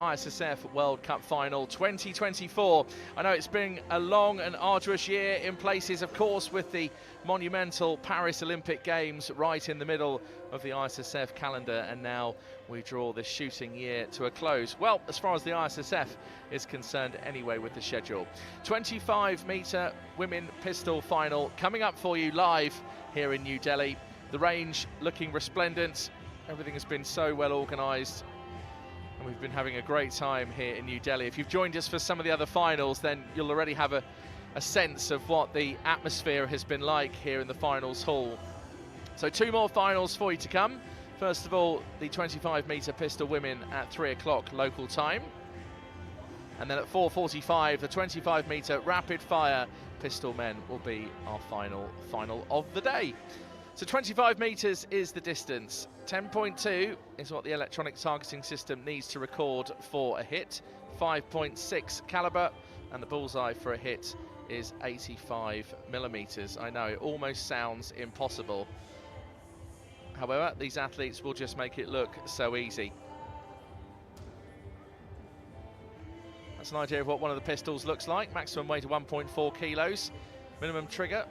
ISSF World Cup Final 2024. I know it's been a long and arduous year in places, of course, with the monumental Paris Olympic Games right in the middle of the ISSF calendar, and now we draw this shooting year to a close. Well, as far as the ISSF is concerned anyway with the schedule. 25-metre women pistol final coming up for you live here in New Delhi. The range looking resplendent. Everything has been so well organised. And we've been having a great time here in New Delhi. If you've joined us for some of the other finals, then you'll already have a sense of what the atmosphere has been like here in the finals hall. So 2 more finals for you to come. First of all, the 25-metre pistol women at 3 o'clock local time. And then at 4:45, the 25-metre rapid fire pistol men will be our final of the day. So 25 metres is the distance. 10.2 is what the electronic targeting system needs to record for a hit. 5.6 calibre, and the bullseye for a hit is 85 millimetres. I know, it almost sounds impossible. However, these athletes will just make it look so easy. That's an idea of what one of the pistols looks like. Maximum weight of 1.4 kilos. Minimum trigger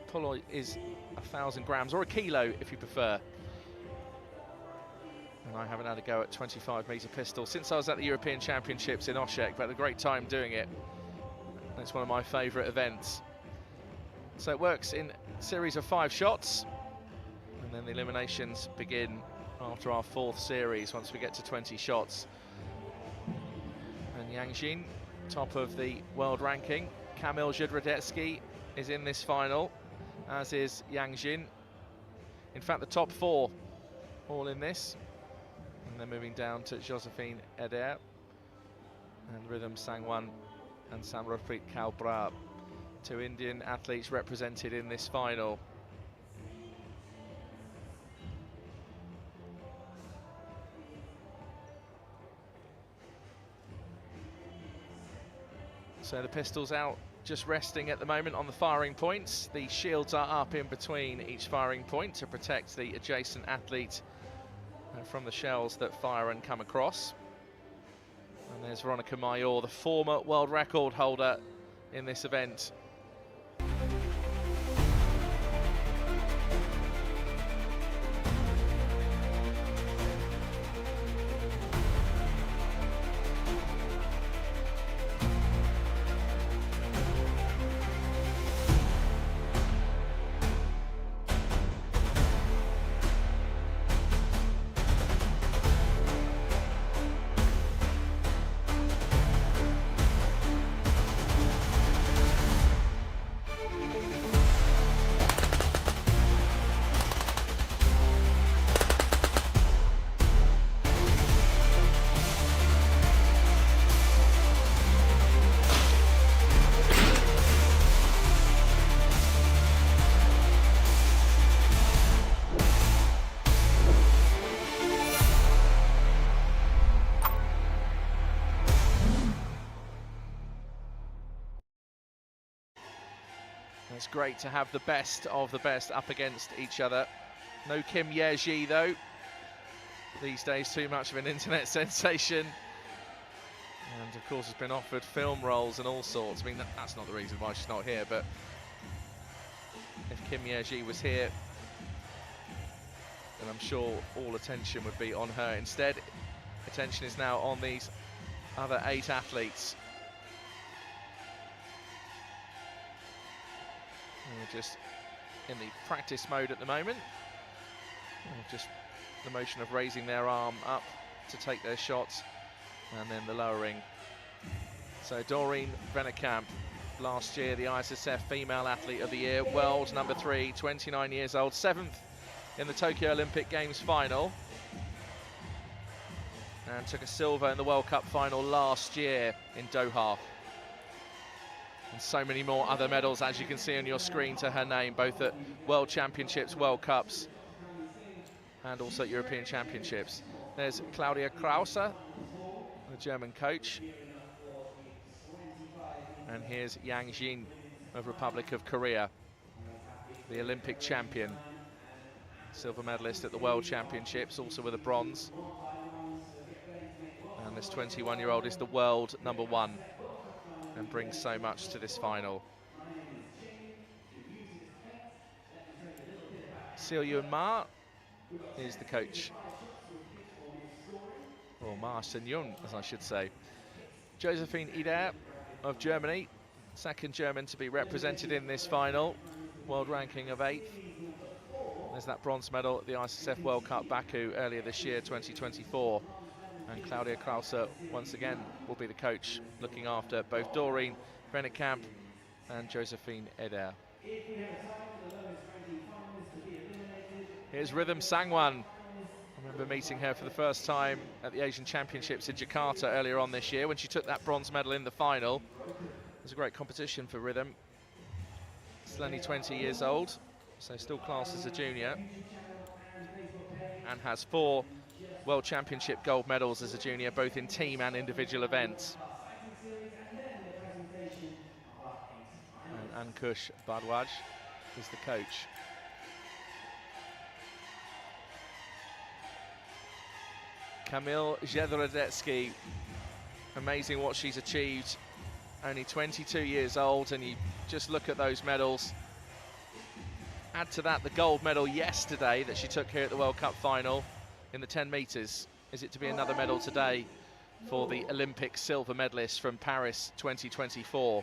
pull is 1,000 grams, or a kilo if you prefer. And I haven't had a go at 25-metre pistol since I was at the European Championships in Oshek, but I had a great time doing it. It's one of my favourite events. So it works in a series of 5 shots, and then the eliminations begin after our 4th series once we get to 20 shots. And Yang Jin, top of the world ranking. Kamil Zhidrodetsky is in this final, as is Yang Jin. In fact, the top 4 all in this. And then moving down to Josephine Eder and Rhythm Sangwan and Samraprit Kaur. 2 Indian athletes represented in this final. So the pistols out, just resting at the moment on the firing points. The shields are up in between each firing point to protect the adjacent athlete from the shells that fire and come across. And there's Veronica Mayor, the former world record holder in this event. It's great to have the best of the best up against each other. No Kim Ye-ji though. These days too much of an internet sensation. And of course has been offered film roles and all sorts. I mean, that's not the reason why she's not here, but if Kim Ye-ji was here, then I'm sure all attention would be on her. Instead, attention is now on these other 8 athletes. We're just in the practice mode at the moment. Just the motion of raising their arm up to take their shots, and then the lowering. So Doreen Vennekamp, last year the ISSF Female Athlete of the Year, world number 3, 29 years old, 7th in the Tokyo Olympic Games final, and took a silver in the World Cup final last year in Doha. And so many more other medals, as you can see on your screen, to her name, both at World Championships, World Cups, and also at European Championships. There's Claudia Krause, the German coach. And here's Yang Jin of Republic of Korea, the Olympic champion. Silver medalist at the World Championships, also with a bronze. And And this 21-year-old is the world #1 and brings so much to this final. Seo Yun Ma is the coach, or Ma Sen-yun, as I should say. Josephine Ider of Germany, second German to be represented in this final, world ranking of 8th. There's that bronze medal at the ISF World Cup Baku earlier this year, 2024. And Claudia Krauser, once again, will be the coach, looking after both Doreen Vennekamp and Josephine Eder. Here's Rhythm Sangwan. I remember meeting her for the first time at the Asian Championships in Jakarta earlier on this year when she took that bronze medal in the final. It was a great competition for Rhythm. Still only 20 years old, so still classed as a junior, and has 4 World Championship gold medals as a junior, both in team and individual events. And Ankush Bhardwaj is the coach. Kamil Jedrzejewski, amazing what she's achieved. Only 22 years old, and you just look at those medals. Add to that the gold medal yesterday that she took here at the World Cup final in the 10 metres. Is it to be another medal today for the Olympic silver medalist from Paris 2024?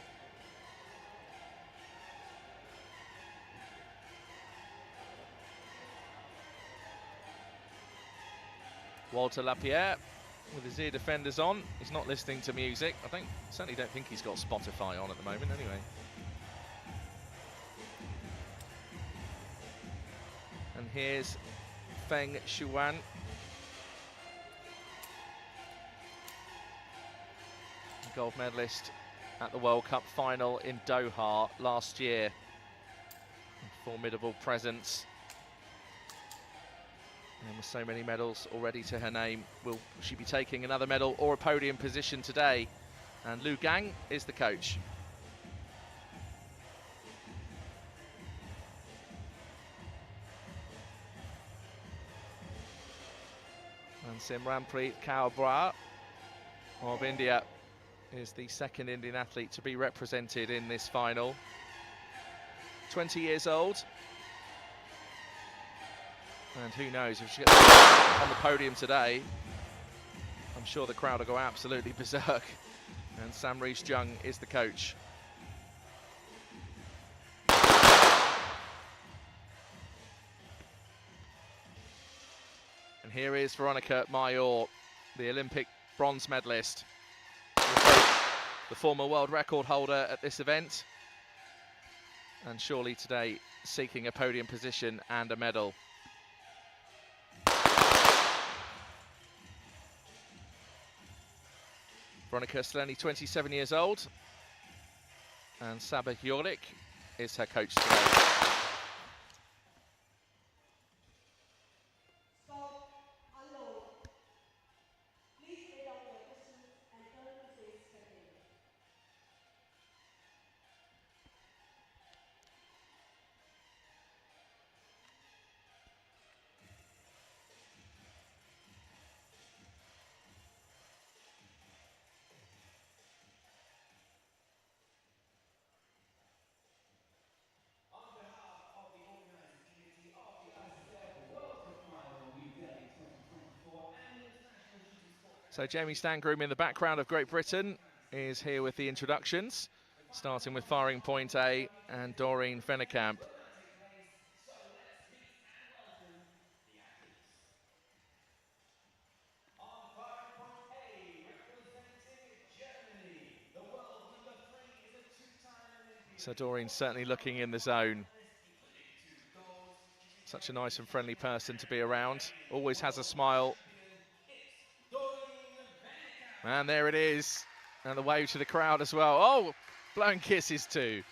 Walter Lapierre with his ear defenders on. He's not listening to music. Certainly don't think he's got Spotify on at the moment anyway. And here's Feng Shuan. Gold medalist at the World Cup final in Doha last year. Formidable presence. And with so many medals already to her name, will she be taking another medal or a podium position today? And Lu Gang is the coach. And Simranpreet Kaur Brar of India is the second Indian athlete to be represented in this final. 20 years old. And who knows, if she gets on the podium today, I'm sure the crowd will go absolutely berserk. And Samresh Jung is the coach. And here is Veronica Mayor, the Olympic bronze medalist, the former world record holder at this event, and surely today seeking a podium position and a medal. Veronica still only 27 years old, and Sabah Yorik is her coach today. So Jamie Stangroom in the background of Great Britain is here with the introductions, starting with firing point A and Doreen Vennekamp. So Doreen's certainly looking in the zone. Such a nice and friendly person to be around. Always has a smile. And there it is. And the wave to the crowd as well. Oh, blowing kisses too.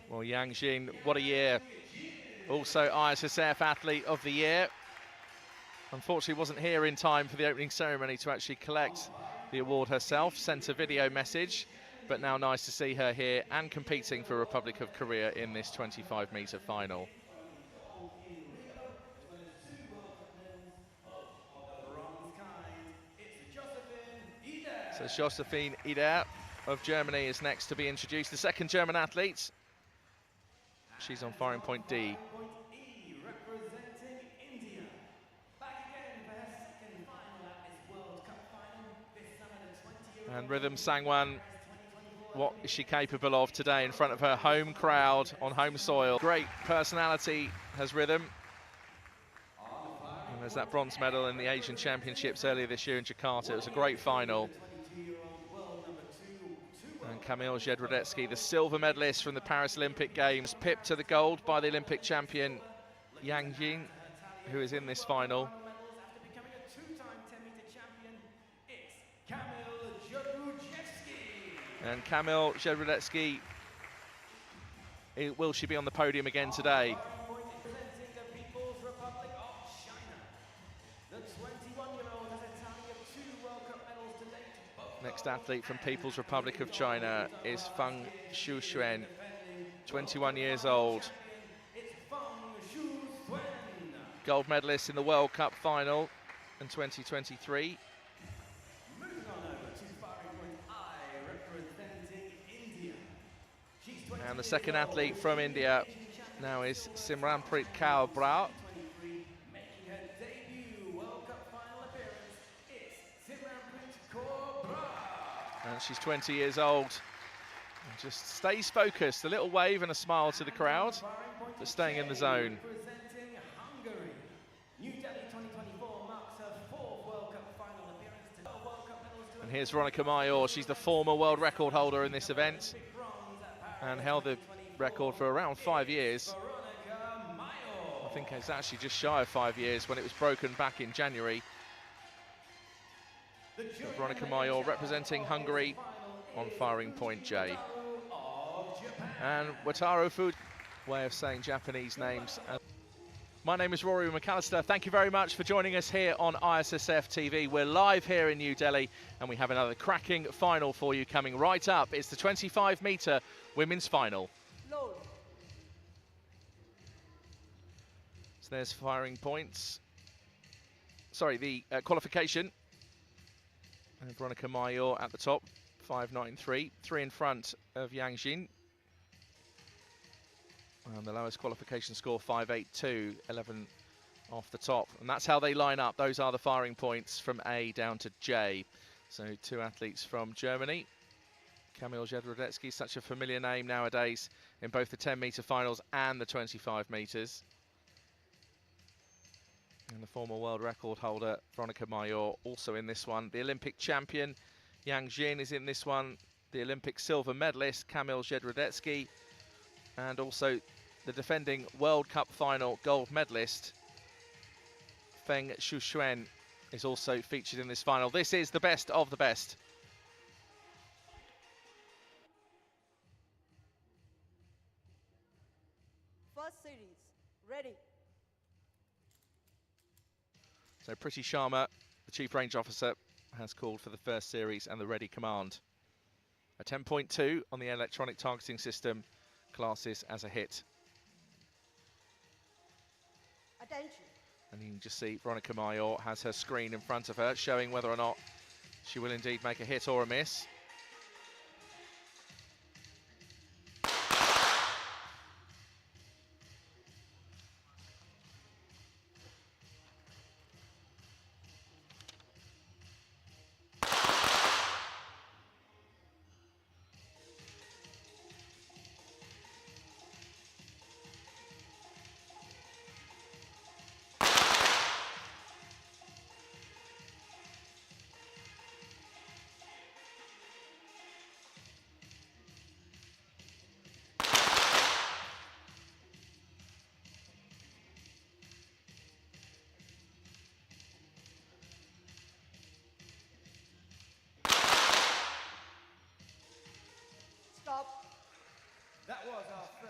Well, Yang Jin, what a year. Also ISSF Athlete of the Year. Unfortunately wasn't here in time for the opening ceremony to actually collect the award herself, sent a video message, but now nice to see her here and competing for Republic of Korea in this 25-meter final. So Josephine Ider of Germany is next to be introduced, the second German athlete. She's on firing point D. And Rhythm Sangwan, what is she capable of today in front of her home crowd on home soil? Great personality has Rhythm. And there's that bronze medal in the Asian Championships earlier this year in Jakarta. It was a great final. And Kamil Jedrzejewski, the silver medalist from the Paris Olympic Games, pipped to the gold by the Olympic champion Yang Jin, who is in this final. And Kamil Jedrzejewski, will she be on the podium again today? Next athlete from People's Republic of China is Feng Shuxuan, 21 years old. Gold medalist in the World Cup final in 2023. And the second athlete from India now is Simranpreet Kaur Brar. And she's 20 years old. And just stays focused, a little wave and a smile to the crowd, but staying in the zone. And here's Veronica Mayor. She's the former world record holder in this event and held the record for around 5 years. I think it's actually just shy of 5 years when it was broken back in January. But Veronica Mayor representing Hungary on firing point J. And Wataru Fuji, way of saying Japanese names. My name is Rory McAllister. Thank you very much for joining us here on ISSF TV. We're live here in New Delhi and we have another cracking final for you coming right up. It's the 25-meter women's final. So there's firing points. Sorry, the qualification. And Veronica Mayor at the top, 5.93, 3 in front of Yang Jin. And the lowest qualification score, 5.82, 11 off the top. And that's how they line up. Those are the firing points from A down to J. So 2 athletes from Germany. Kamil Jedrzejewski, such a familiar name nowadays in both the 10-meter finals and the 25 meters. And the former world record holder, Veronica Mayor, also in this one. The Olympic champion, Yang Jin, is in this one. The Olympic silver medalist, Kamil Jedrzejewski. And also the defending World Cup final gold medalist, Feng Shuxuan, is also featured in this final. This is the best of the best. First series, ready. So Priti Sharma, the Chief Range Officer, has called for the first series and the ready command. A 10.2 on the electronic targeting system classes as a hit. Attention. And you can just see Veronica Mayor has her screen in front of her, showing whether or not she will indeed make a hit or a miss. Stop.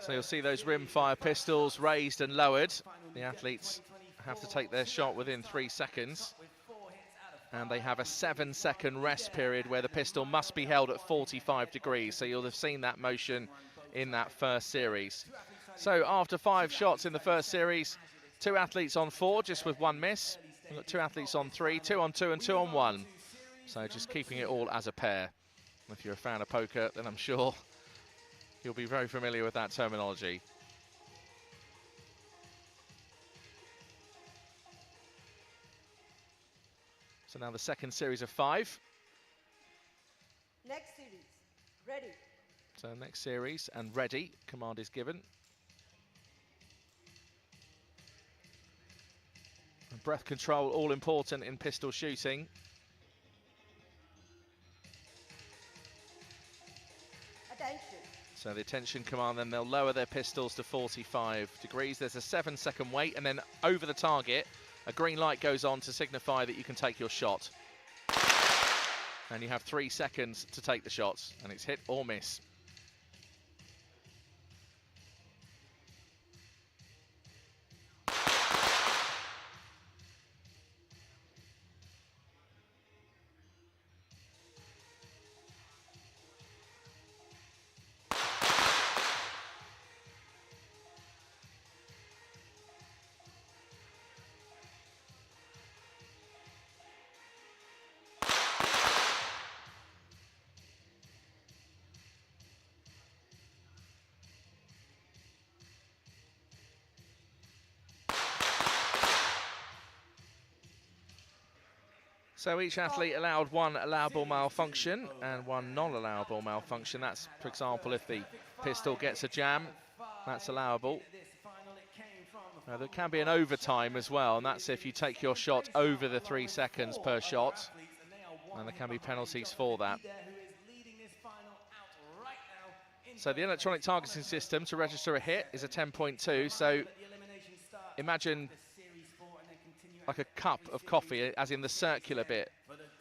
So you'll see those rimfire pistols raised and lowered. The athletes have to take their shot within 3 seconds. And they have a 7-second rest period where the pistol must be held at 45 degrees. So you'll have seen that motion in that first series. So after 5 shots in the first series, 2 athletes on 4, just with 1 miss. We've got 2 athletes on 3, 2 on 2 and 2 on 1. So just keeping it all as a pair. If you're a fan of poker, then I'm sure you'll be very familiar with that terminology. So now the second series of 5. Next series, ready. So next series and ready, command is given. And breath control, all important in pistol shooting. Attention. So the attention command, then they'll lower their pistols to 45 degrees. There's a 7-second wait, and then over the target, a green light goes on to signify that you can take your shot. And you have 3 seconds to take the shots, and it's hit or miss. So each athlete allowed 1 allowable malfunction and 1 non-allowable malfunction. That's, for example, if the pistol gets a jam, that's allowable. There can be an overtime as well, and that's if you take your shot over the 3 seconds per shot, and there can be penalties for that. So the electronic targeting system to register a hit is a 10.2, so imagine like a cup of coffee, as in the circular bit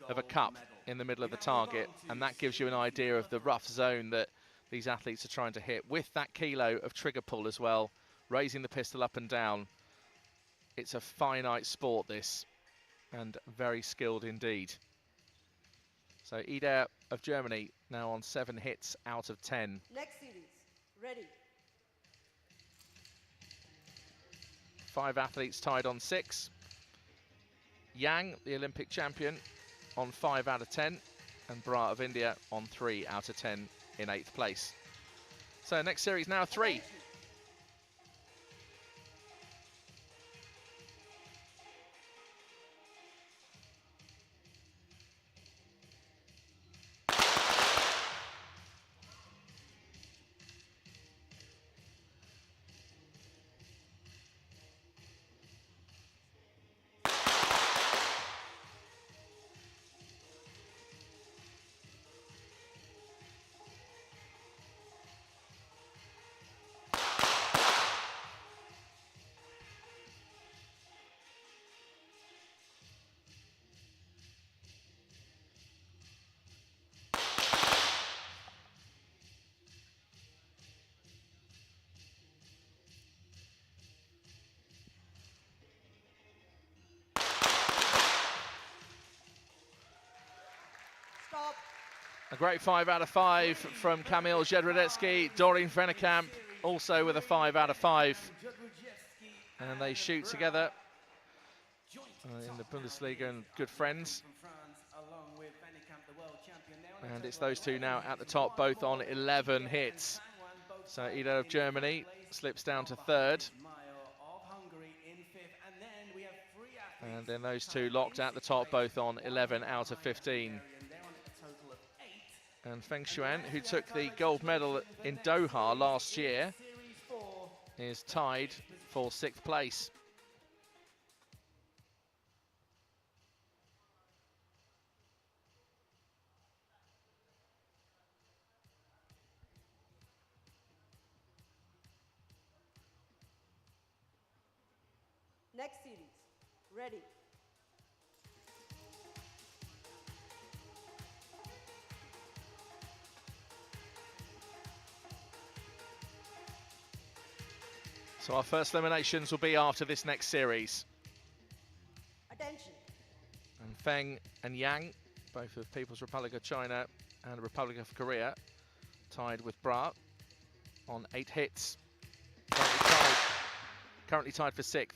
of a cup in the middle of the target, and that gives you an idea of the rough zone that these athletes are trying to hit, with that kilo of trigger pull as well, raising the pistol up and down. It's a finite sport, this, and very skilled indeed. So Ida of Germany now on 7 hits out of 10. Next series, ready. 5 athletes tied on 6. Yang, the Olympic champion, on 5 out of 10, and Bra of India on 3 out of 10 in 8th place. So next series now 3. Stop. A great 5 out of 5 from Kamil Jedrzejewski. Doreen Venekamp also with a 5 out of 5. And they shoot together in the Bundesliga and good friends. And it's those two now at the top, both on 11 hits. So Ida of Germany slips down to 3rd. And then those two locked at the top, both on 11 out of 15. And Feng Xuan, who took the gold medal in Doha last year, is tied for 6th place. Next series, ready. So our first eliminations will be after this next series. Feng and Yang, both of People's Republic of China and Republic of Korea, tied with Bra on 8 hits. Currently tied for 6th.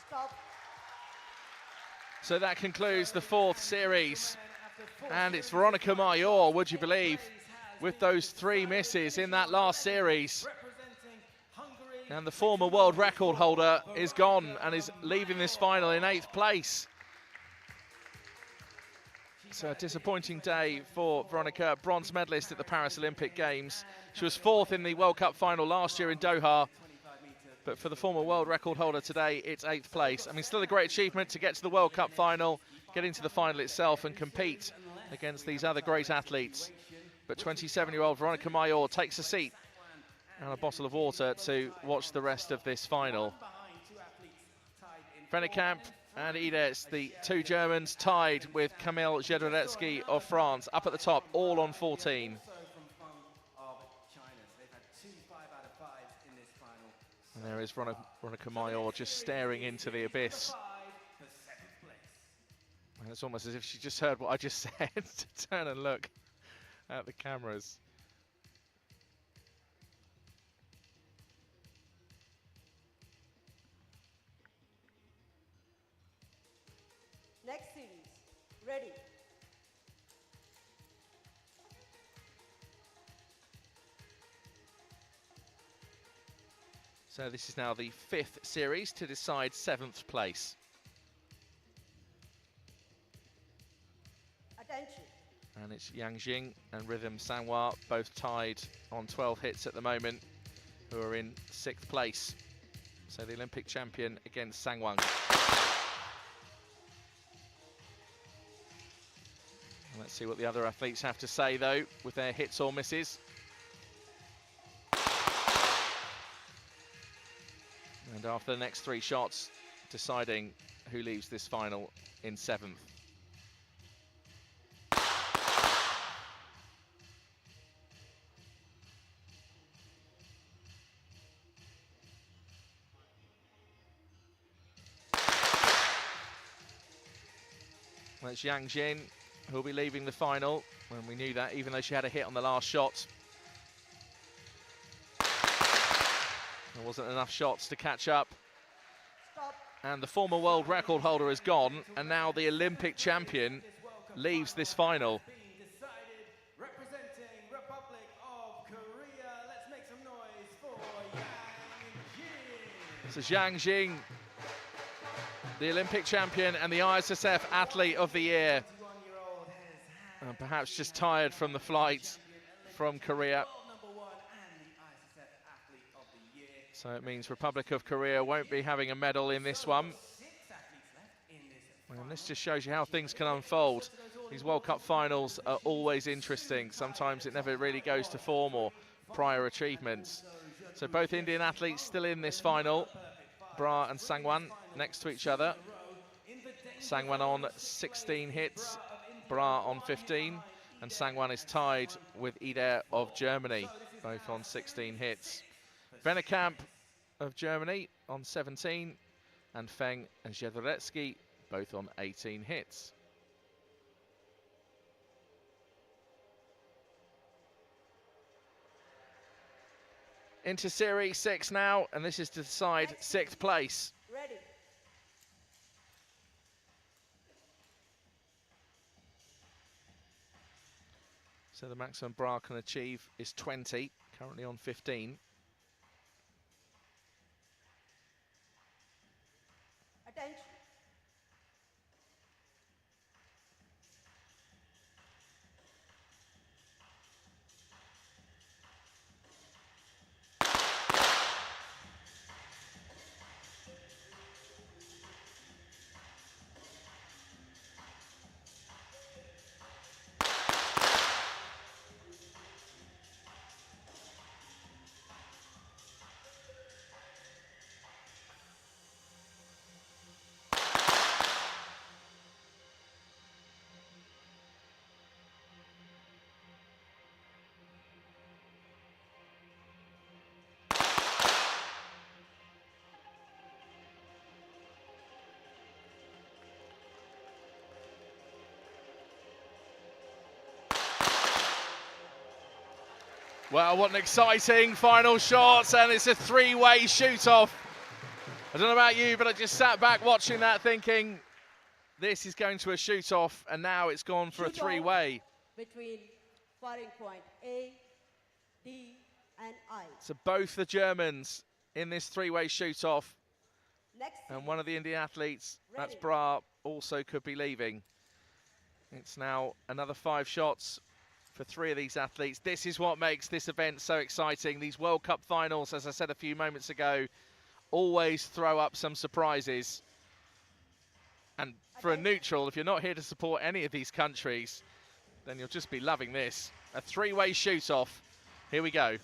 Stop. So that concludes the 4th series. And it's Veronica Mayor, would you believe, with those 3 misses in that last series. And the former world record holder is gone and is leaving this final in 8th place. So a disappointing day for Veronica, bronze medalist at the Paris Olympic Games. She was 4th in the World Cup final last year in Doha. But for the former world record holder today, it's 8th place. I mean, still a great achievement to get to the World Cup final, get into the final itself and compete against these other great athletes. But 27-year-old Veronica Mayor takes a seat and a bottle of water to watch the rest of this final. Fennekamp and Ides, the 2 Germans, tied with Kamil Jedrzejewski of France, up at the top, all on 14. And there is Veronica Mayor just staring into the abyss. And it's almost as if she just heard what I just said to turn and look at the cameras. Next series. Ready. So this is now the 5th series to decide 7th place. Attention. And it's Yang Jing and Rhythm Sanwa, both tied on 12 hits at the moment, who are in 6th place. So the Olympic champion against Sangwon. Let's see what the other athletes have to say, though, with their hits or misses. And after the next 3 shots, deciding who leaves this final in 7th. That's Yang Jin, who'll be leaving the final, and we knew that, even though she had a hit on the last shot. There wasn't enough shots to catch up. Stop. And the former world record holder is gone, and now the Olympic champion leaves this final. Representing Republic of Korea, let's make some noise for Yang Jin. This is Yang Jing, the Olympic champion and the ISSF Athlete of the Year. And perhaps just tired from the flight from Korea. So it means Republic of Korea won't be having a medal in this one. And this just shows you how things can unfold. These World Cup finals are always interesting. Sometimes it never really goes to form or prior achievements. So both Indian athletes still in this final. Bra and Sangwan next to each other. Sangwan on 16 hits, Bra on 15. And Sangwan is tied with Ida of Germany, both on 16 hits. Vennekamp of Germany on 17, and Feng and Jedrzejewski both on 18 hits. Into Series 6 now, and this is to decide 6th place. Ready. So the maximum Bra can achieve is 20, currently on 15. Attention. Well, what an exciting final shot, and it's a three-way shoot-off. I don't know about you, but I just sat back watching that thinking, this is going to a shoot-off, and now it's gone for a three-way. Between firing point A, D, and I. So both the Germans in this three-way shoot-off, Next and one of the Indian athletes, that's Bra, also could be leaving. It's now another 5 shots for 3 of these athletes. This is what makes this event so exciting. These World Cup finals, as I said a few moments ago, always throw up some surprises. And for a neutral, if you're not here to support any of these countries, then you'll just be loving this. A 3-way shoot-off. Here we go.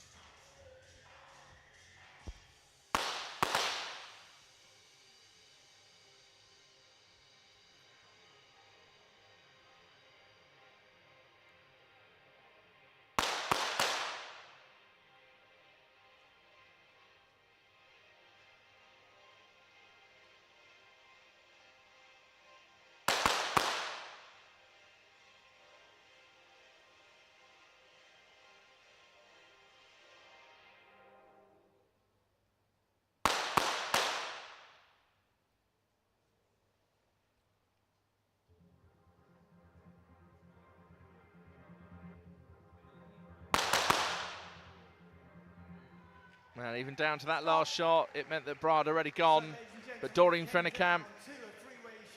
And even down to that last shot, it meant that Bra had already gone. But Doreen Fennekamp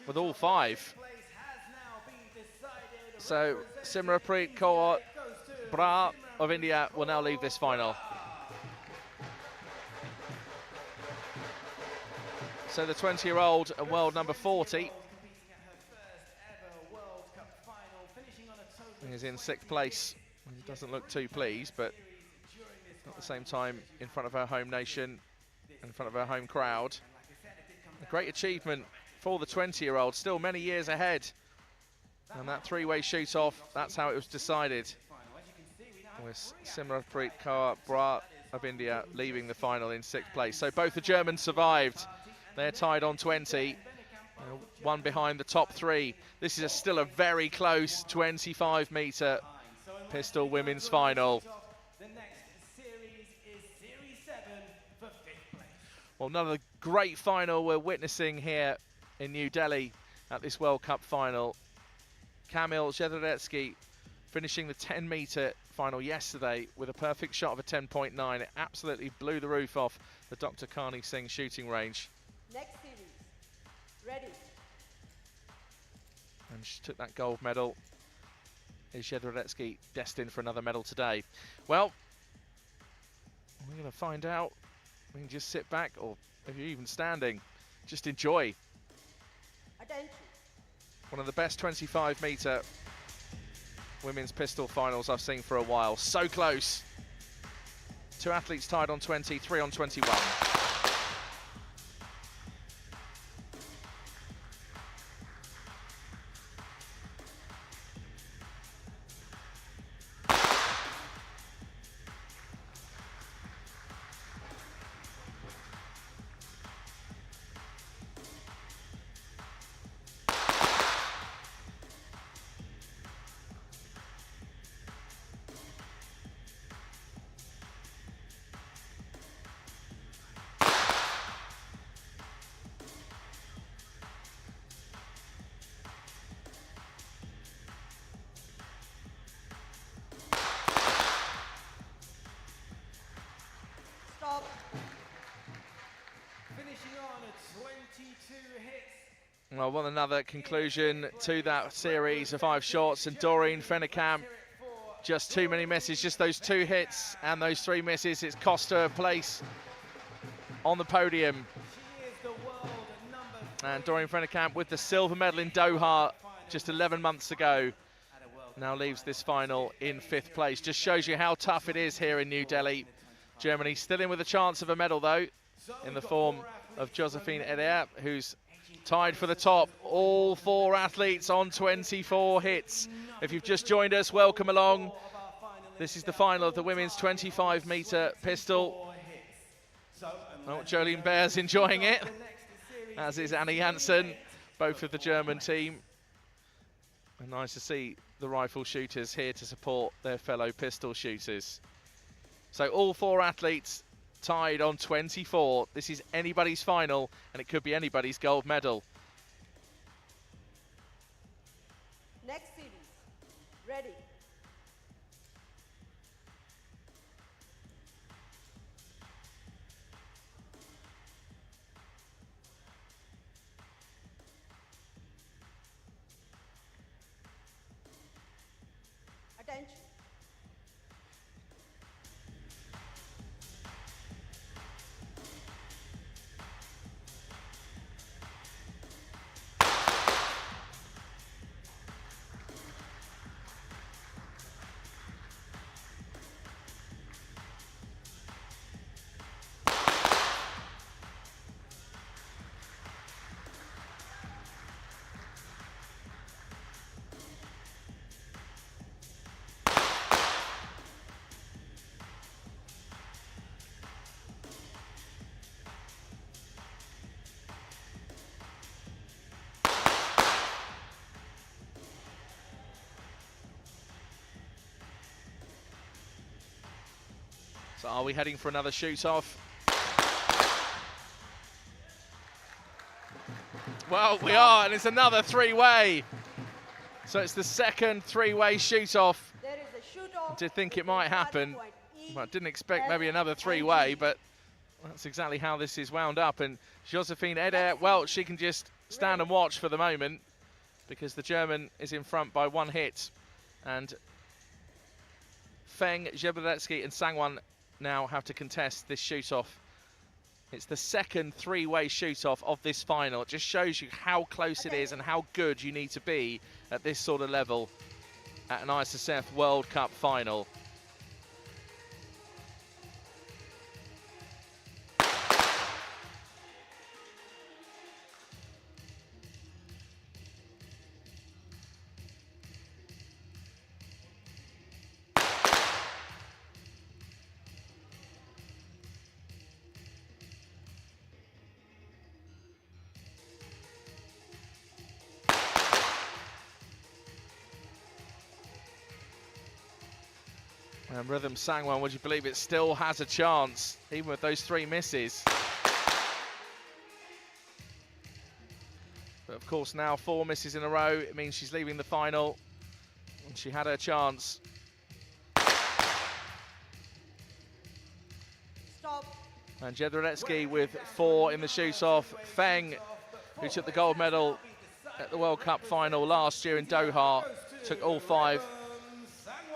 with all 5. So Simranpreet Kaur Bra of India will now leave this final. So the 20-year-old and world number 40 is in 6th place. He doesn't look too pleased, but at the same time, in front of her home nation, in front of her home crowd. A great achievement for the 20-year-old, still many years ahead. And that 3-way shoot-off, that's how it was decided. With Simranpreet Kaur Bra of India leaving the final in 6th place. So both the Germans survived. They're tied on 20, one behind the top 3. This is still a very close 25-metre pistol women's final. Well, another great final we're witnessing here in New Delhi at this World Cup final. Kamil Jedrzejewski finishing the 10-metre final yesterday with a perfect shot of a 10.9. It absolutely blew the roof off the Dr. Karni Singh shooting range. Next series. Ready. And she took that gold medal. Is Jedrzejewski destined for another medal today? Well, we're going to find out. We can just sit back, or if you're even standing, just enjoy. Attention. One of the best 25-metre women's pistol finals I've seen for a while. So close. 2 athletes tied on 20, 3 on 21. Stop. Finishing on a 22 hits. Well, one another conclusion to that series of 5 shots, and Doreen Fennekamp, just too many misses, just those 2 hits and those 3 misses. It's cost her a place on the podium. She is the world number And Doreen Fennekamp with the silver medal in Doha just 11 months ago, now leaves this final in 5th place. Just shows you how tough it is here in New Delhi. Germany still in with a chance of a medal though, in the form of Josephine Eder, who's tied for the top. All 4 athletes on 24 hits. If you've just joined us, welcome along. This is the final of the women's 25-metre pistol. Oh, Jolene Baer's enjoying it, as is Annie Janssen, both of the German team. And nice to see the rifle shooters here to support their fellow pistol shooters. So all 4 athletes tied on 24. This is anybody's final, and it could be anybody's gold medal. Next series. Ready. Attention. So are we heading for another shoot-off? Well, we are, and it's another 3-way. So it's the second 3-way shoot-off. There is a shoot-off. I did think it might happen. Well, I didn't expect maybe another 3-way, but that's exactly how this is wound up. And Josephine Eder, well, she can just stand and watch for the moment because the German is in front by 1 hit. And Feng, Zhebedetsky and Sangwan now have to contest this shoot-off. It's the second 3-way shoot-off of this final. It just shows you how close it is and how good you need to be at this sort of level at an Issf World Cup final. And Rhythm Sangwan, would you believe it, still has a chance, even with those 3 misses. But of course now 4 misses in a row, it means she's leaving the final. And she had her chance. Stop. And Jedrzejewski with 4 in the shoot-off. Feng, who took the gold medal at the World Cup final last year in Doha, took all 5.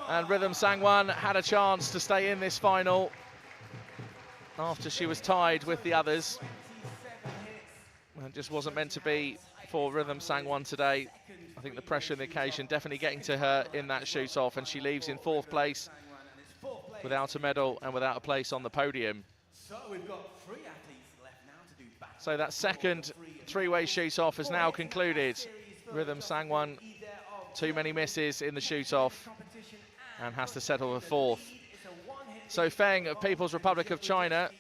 And Rhythm Sangwan had a chance to stay in this final after she was tied with the others. It just wasn't meant to be for Rhythm Sangwan today. I think the pressure and the occasion definitely getting to her in that shoot-off, and she leaves in 4th place without a medal and without a place on the podium. So we've got 3 athletes left now to do back. So that second 3-way shoot-off has now concluded. Rhythm Sangwan, too many misses in the shoot-off and has to settle for 4th. So Feng of People's Republic of China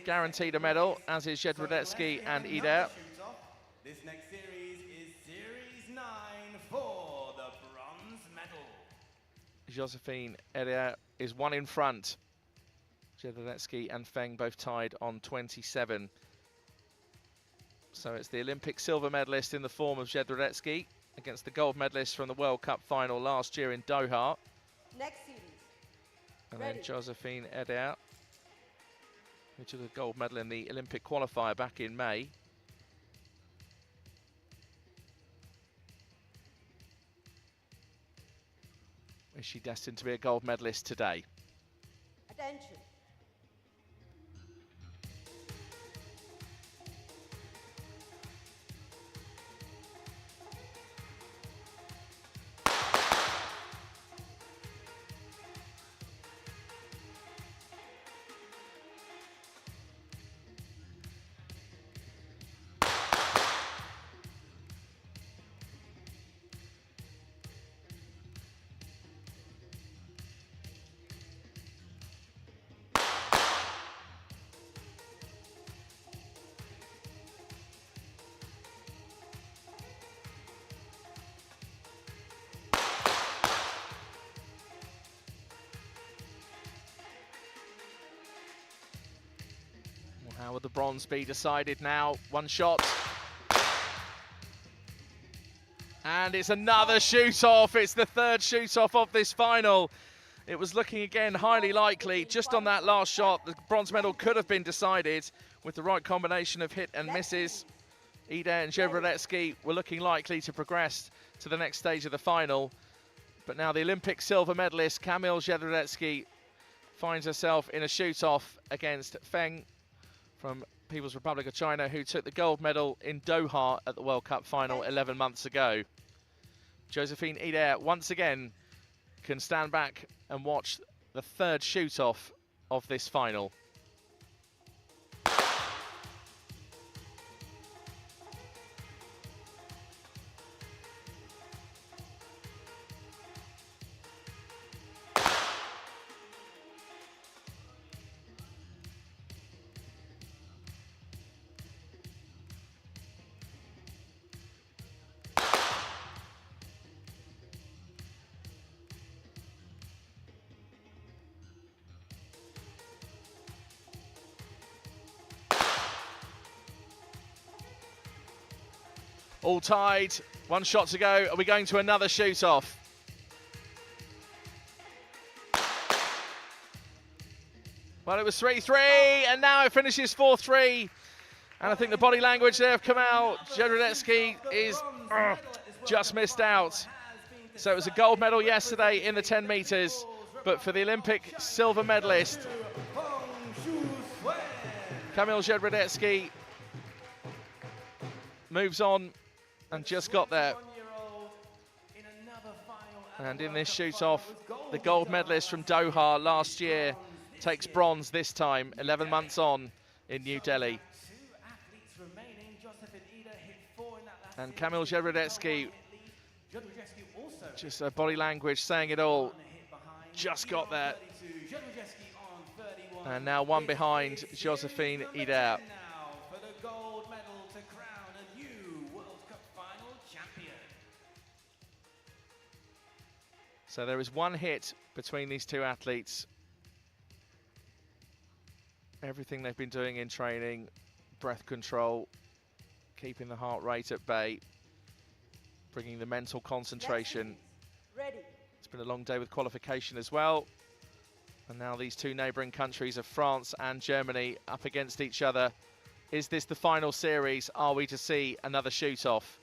guaranteed a medal, as is Jedrzejewski and Eder. This next series is Series 9 for the bronze medal. Josephine Eder is 1 in front. Jedrzejewski and Feng both tied on 27. So it's the Olympic silver medalist in the form of Jedrzejewski against the gold medalist from the World Cup final last year in Doha. Next series. And Ready. then Josephine Eder, who took a gold medal in the Olympic qualifier back in May. Is she destined to be a gold medalist today? Attention. How will the bronze be decided now? One shot. And it's another shoot-off. It's the third shoot-off of this final. It was looking again highly likely. Just on that last shot, the bronze medal could have been decided with the right combination of hit and misses. Ida and Jebrodetsky were looking likely to progress to the next stage of the final. But now the Olympic silver medalist, Kamil Jebrodetsky, finds herself in a shoot-off against Feng from People's Republic of China, who took the gold medal in Doha at the World Cup final 11 months ago. Josephine Ida once again can stand back and watch the third shoot-off of this final. All tied, one shot to go. Are we going to another shoot-off? Well, it was 3-3, and now it finishes 4-3. And I think the body language there have come out. Jebrodetsky is just missed out. So it was a gold medal yesterday in the 10 meters, but for the Olympic silver medalist, Kamil Jebrodetsky moves on and just got there. And in this shoot-off, the gold medalist from Doha last year takes bronze this time, 11 months on in New Delhi. And Kamil Jebrodetsky, just her body language saying it all, just got there. And now one behind Josephine Ida. So there is one hit between these two athletes. Everything they've been doing in training, breath control, keeping the heart rate at bay, bringing the mental concentration. Ready. It's been a long day with qualification as well. And now these two neighbouring countries of France and Germany up against each other. Is this the final series? Are we to see another shoot-off?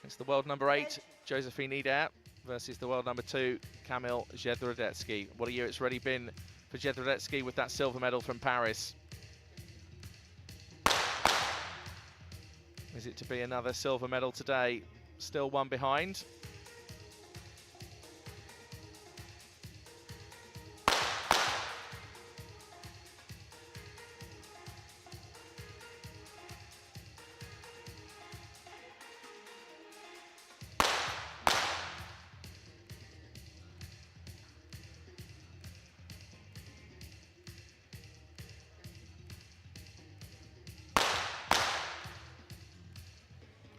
It's the world number 8, Josephine Ida, versus the world number 2, Kamil Jebrodetsky. What a year it's already been for Jebrodetsky with that silver medal from Paris. Is it to be another silver medal today? Still one behind.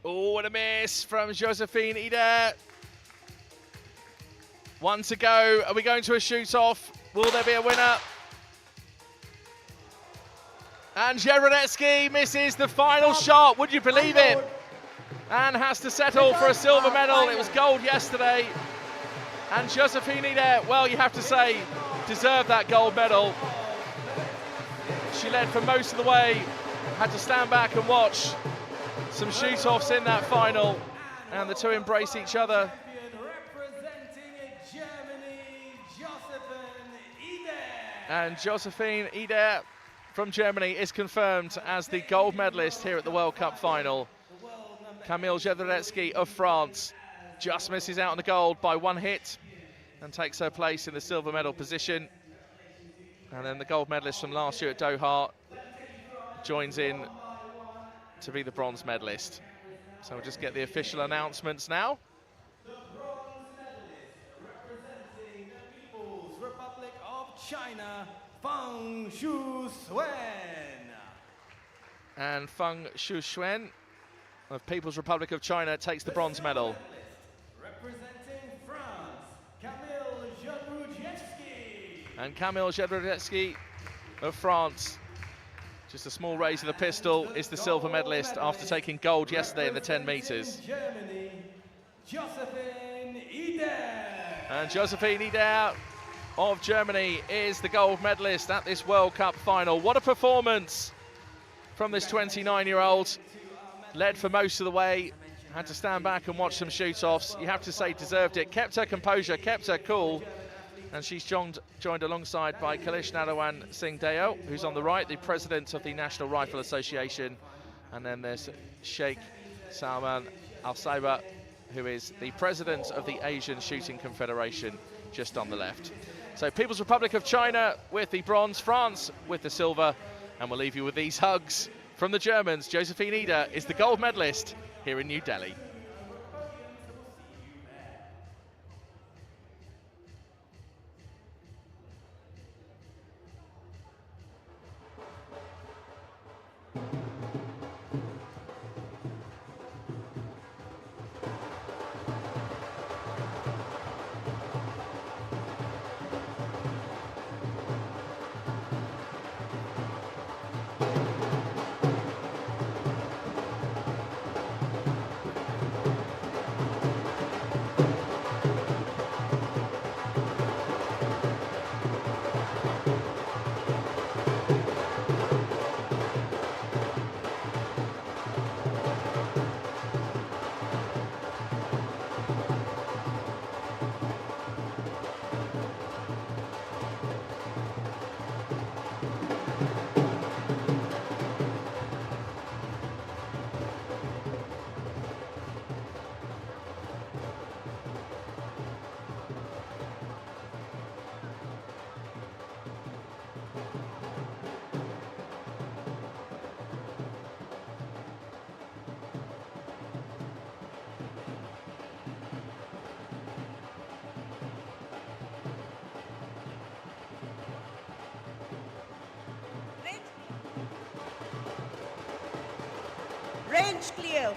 Oh, what a miss from Josephine Ida. One to go. Are we going to a shoot-off? Will there be a winner? And Jebrodetsky misses the final shot. Would you believe it? And has to settle for a silver medal. It was gold yesterday. And Josephine Ida, well, you have to say, deserved that gold medal. She led for most of the way. Had to stand back and watch some shoot-offs in that final, and the two embrace each other. And Josephine Ida from Germany is confirmed as the gold medalist here at the World Cup final. Kamil Jebrodetsky of France just misses out on the gold by one hit and takes her place in the silver medal position. And then the gold medalist from last year at Doha joins in to be the bronze medalist. So we'll just get the official announcements now. The bronze medalist representing the People's Republic of China, Feng Shuxuan. And Feng Shuxuan of People's Republic of China takes the bronze medal. Representing France, Kamil Jebrodetsky. And Kamil Jedrzejewski of France, just a small raise of the pistol, is the silver medalist after taking gold yesterday in the 10 metres. Germany, Josephine Eder. And Josephine Eder of Germany is the gold medalist at this World Cup final. What a performance from this 29-year-old. Led for most of the way, had to stand back and watch some shoot-offs. You have to say deserved it. Kept her composure, kept her cool. And she's joined alongside by Kalish Narawan Singh Deo, who's on the right, the president of the National Rifle Association. And then there's Sheikh Salman Al-Saiba, who is the president of the Asian Shooting Confederation, just on the left. So People's Republic of China with the bronze, France with the silver. And we'll leave you with these hugs from the Germans. Josephine Eder is the gold medalist here in New Delhi. Range clear.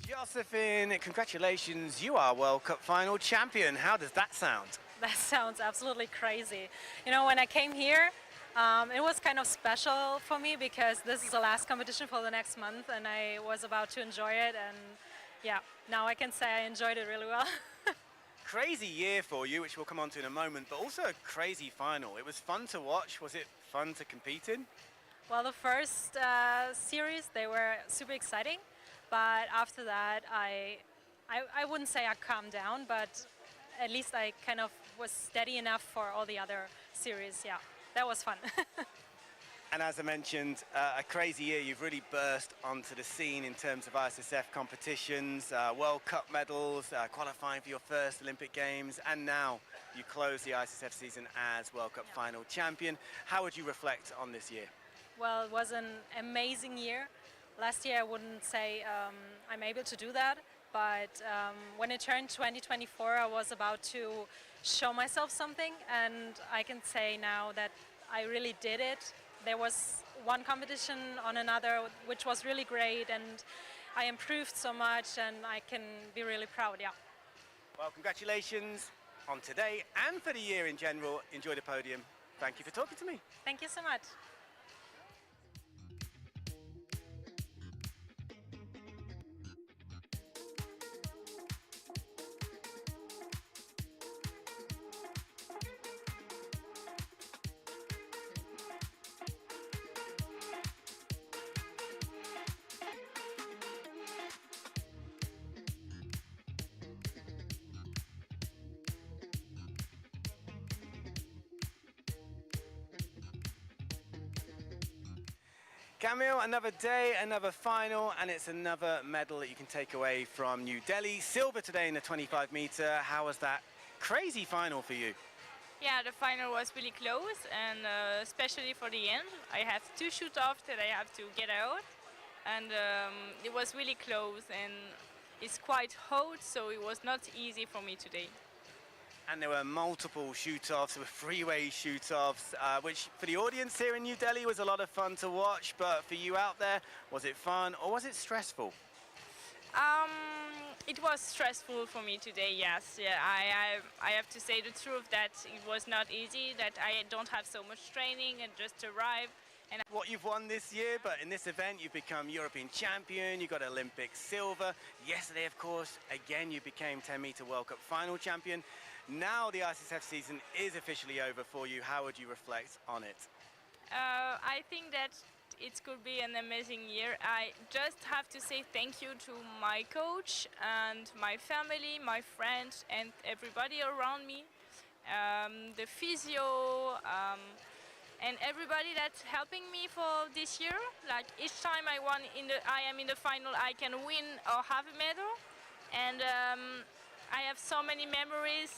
Josephine, congratulations, you are World Cup final champion. How does that sound? That sounds absolutely crazy. You know, when I came here, it was kind of special for me because this is the last competition for the next month and I was about to enjoy it, and yeah, now I can say I enjoyed it really well. Crazy year for you, which we'll come on to in a moment, but also a crazy final. It was fun to watch. Was it fun to compete in? Well, the first series, they were super exciting, but after that, I wouldn't say I calmed down, but at least I kind of was steady enough for all the other series. Yeah, that was fun. And as I mentioned, a crazy year. You've really burst onto the scene in terms of ISSF competitions, World Cup medals, qualifying for your first Olympic Games, and now you close the ISSF season as World Cup final champion. How would you reflect on this year? Well, it was an amazing year. Last year I wouldn't say I'm able to do that, but when it turned 2024 I was about to show myself something, and I can say now that I really did it. There was one competition on another which was really great, and I improved so much, and I can be really proud, yeah. Well, congratulations on today and for the year in general. Enjoy the podium. Thank you for talking to me. Thank you so much. Camille, another day, another final, and it's another medal that you can take away from New Delhi. Silver today in the 25 meter. How was that crazy final for you? Yeah, the final was really close, and especially for the end. I have 2 shoot-offs that I have to get out, and it was really close, and it's quite hot, so it was not easy for me today. And there were multiple shoot-offs, there were freeway shoot-offs, which for the audience here in New Delhi was a lot of fun to watch, but for you out there, was it fun or was it stressful? It was stressful for me today, yes. Yeah, I have to say the truth that it was not easy, that I don't have so much training and just arrived. And what you've won this year, but in this event you've become European champion, you got Olympic silver. Yesterday, of course, again you became 10-meter World Cup final champion. Now the ISSF season is officially over for you. How would you reflect on it? I think that it could be an amazing year. I just have to say thank you to my coach and my family, my friends, and everybody around me. The physio, and everybody that's helping me for this year. Like each time I am in the final, I can win or have a medal, and I have so many memories,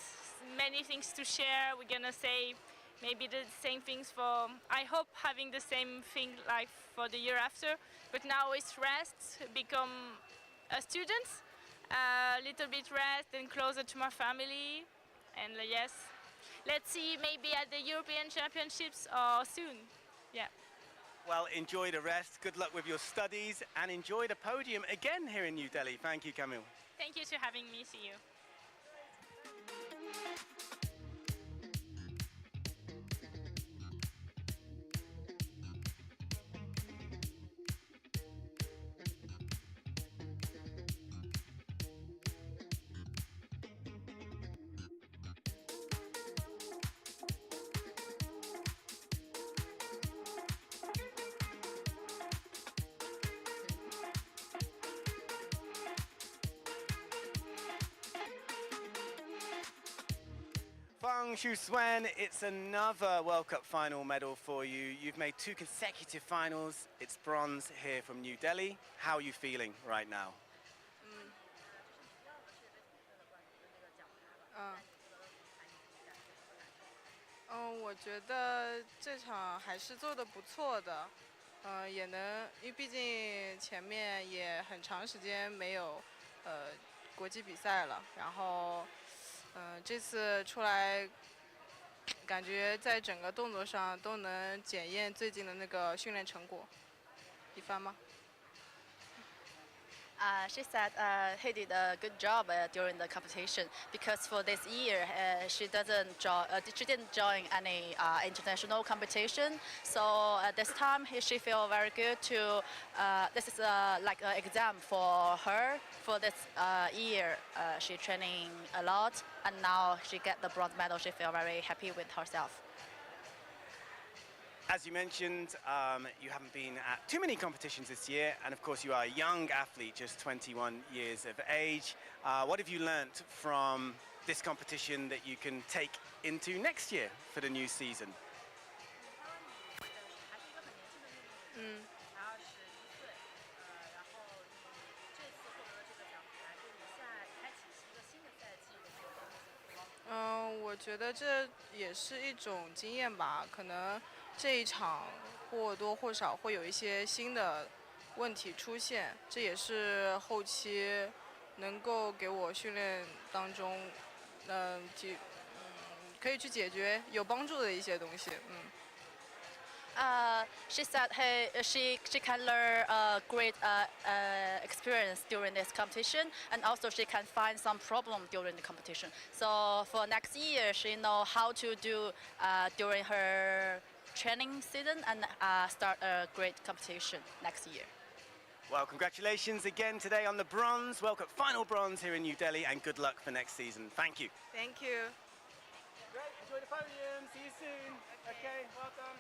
many things to share. We're gonna say maybe the same things for. I hope having the same thing like for the year after. But now it's rest, become a student, a little bit rest, and closer to my family, and yes. Let's see, maybe at the European Championships or soon. Yeah. Well, enjoy the rest. Good luck with your studies and enjoy the podium again here in New Delhi. Thank you, Camille. Thank you for having me. See you. Fang Shuwen, it's another World Cup final medal for you. You've made 2 consecutive finals. It's bronze here from New Delhi. How are you feeling right now? 我觉得这场还是做得不错的，也能，因为毕竟前面也很长时间没有国际比赛了，然后这次出来，感觉在整个动作上都能检验最近的那个训练成果。一帆吗？ She said he did a good job during the competition because for this year she didn't join any international competition. So this time she feel very good to. This is like an exam for her for this year. She training a lot and now she get the bronze medal. She feel very happy with herself. As you mentioned, you haven't been at too many competitions this year, and of course you are a young athlete, just 21 years of age. What have you learnt from this competition that you can take into next year for the new season? 嗯。然后11岁，然后你这次获得了这个奖牌，对你下开启一个新的赛季有没有帮助？我觉得这也是一种经验吧，可能这一场或多或少会有一些新的问题出现，这也是后期能够给我训练当中，可以去解决有帮助的一些东西，She said hey, she can learn a great experience during this competition, and also she can find some problem during the competition. So for next year, she know how to do during her training season and start a great competition next year. Well, congratulations again today on the bronze. World Cup final bronze here in New Delhi, and good luck for next season. Thank you. Thank you. Great, enjoy the podium. See you soon. Okay, well done.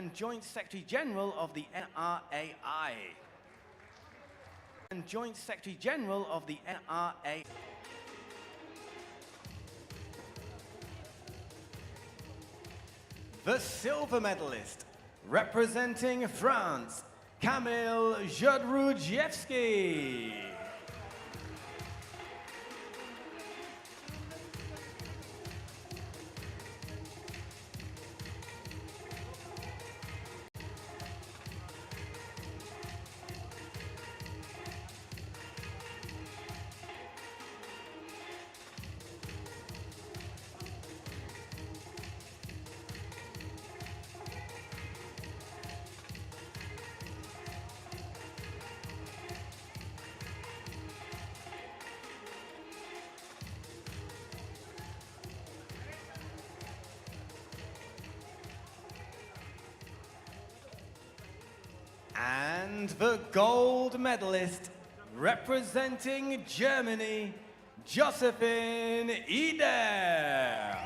and Joint Secretary General of the NRAI. And Joint Secretary General of the NRA. The silver medalist, representing France, Kamil Jodrudziewski. And the gold medalist, representing Germany, Josephine Eder.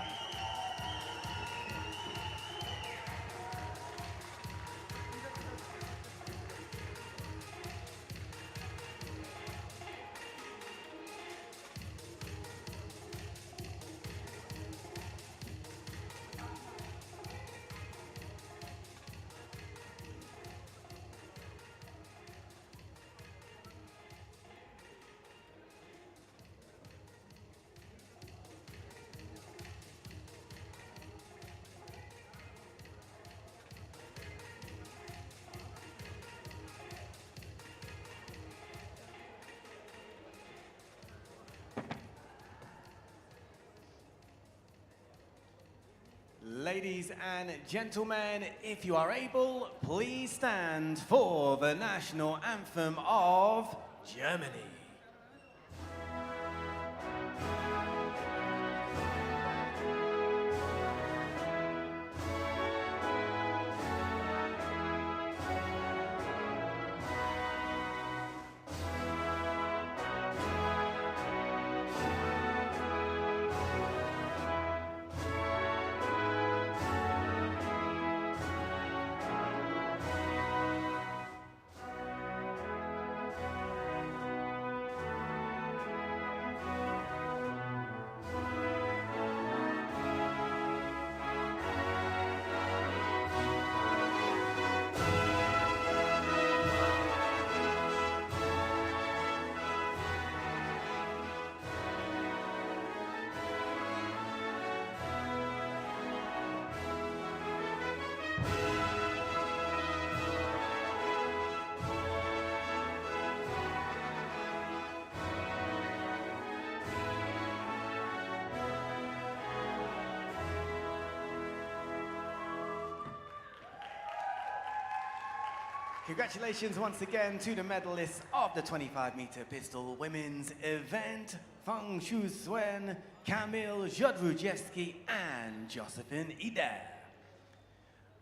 Ladies and gentlemen, if you are able, please stand for the national anthem of Germany. Congratulations once again to the medalists of the 25-meter pistol women's event, Feng Shu-Suen, Kamil Jodrudziewski and Josephine Eder.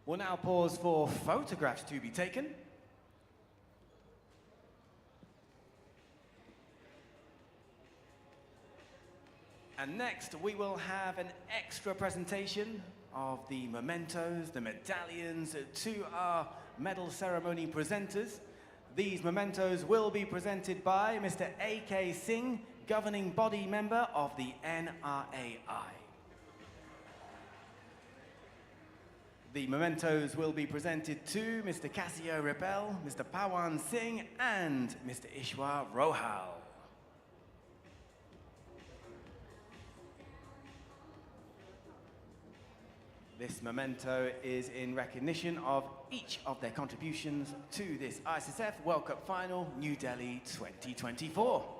We'll now pause for photographs to be taken. And next we will have an extra presentation of the mementos, the medallions to our medal ceremony presenters. These mementos will be presented by Mr. A.K. Singh, governing body member of the NRAI. The mementos will be presented to Mr. Cassio Rebel, Mr. Pawan Singh and Mr. Ishwar Rohal. This memento is in recognition of each of their contributions to this ISSF World Cup Final, New Delhi 2024.